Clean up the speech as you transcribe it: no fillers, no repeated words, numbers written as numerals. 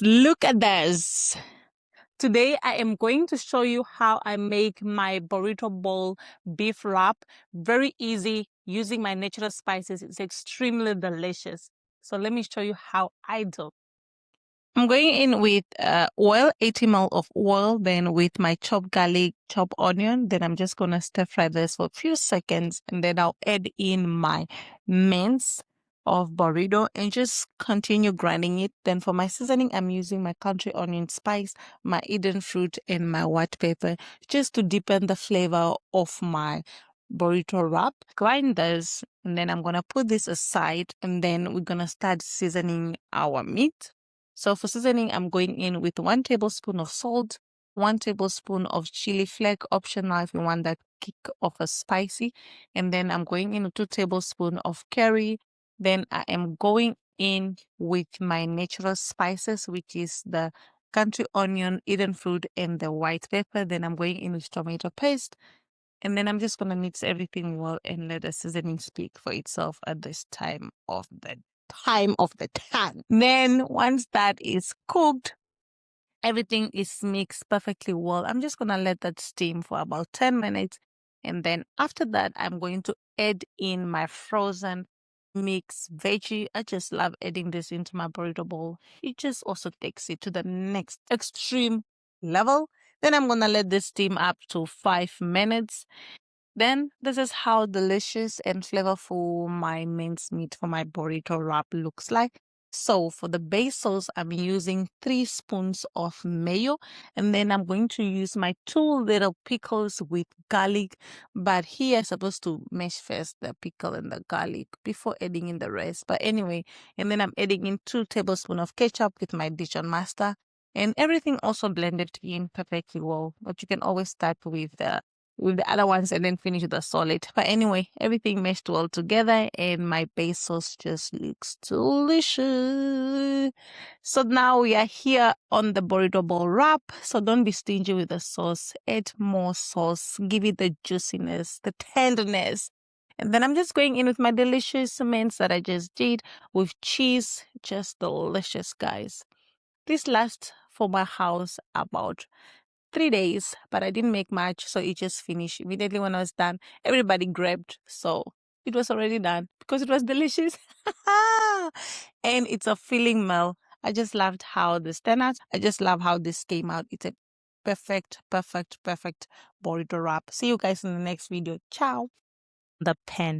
Look at this. Today I am going to show you how I make my burrito bowl beef wrap. Very easy using my natural spices. It's extremely delicious. So let me show you how I do. I'm going in with oil, 80 ml of oil, then with my chopped garlic, chopped onion. Then I'm just going to stir fry this for a few seconds, and then I'll add in my mince of burrito and just continue grinding it. Then for my seasoning, I'm using my country onion spice, my Eden fruit, and my white pepper just to deepen the flavor of my burrito wrap. Grind this, and then I'm going to put this aside, and then we're going to start seasoning our meat. So for seasoning, I'm going in with 1 tablespoon of salt, 1 tablespoon of chili flake, optional if you want that kick of a spicy. And then I'm going in with 2 tablespoons of curry. Then I am going in with my natural spices, which is the country onion, Eden fruit, and the white pepper. Then I'm going in with tomato paste. And then I'm just going to mix everything well and let the seasoning speak for itself at this time of the time. Then once that is cooked, everything is mixed perfectly well. I'm just going to let that steam for about 10 minutes. And then after that, I'm going to add in my frozen mixed veggie. I just love adding this into my burrito bowl. It just also takes it to the next extreme level. Then I'm going to let this steam up to 5 minutes. Then this is how delicious and flavorful my mincemeat for my burrito wrap looks like. So for the base sauce, I'm using 3 spoons of mayo, and then I'm going to use my 2 little pickles with garlic. But here I'm supposed to mash first the pickle and the garlic before adding in the rest. But anyway, and then I'm adding in 2 tablespoons of ketchup with my Dijon master, and everything also blended in perfectly well. But you can always start with the other ones and then finish with the solid. But anyway, everything meshed well together and my base sauce just looks delicious. So now we are here on the burrito bowl wrap. So don't be stingy with the sauce. Add more sauce. Give it the juiciness, the tenderness. And then I'm just going in with my delicious mince that I just did with cheese. Just delicious, guys. This lasts for my house about 3 days, but I didn't make much, so it just finished immediately when I was done. Everybody grabbed, so it was already done because it was delicious. And it's a filling meal. I just loved how this turned out. I just love how this came out. It's a perfect burrito wrap. See you guys in the next video. Ciao. The pen.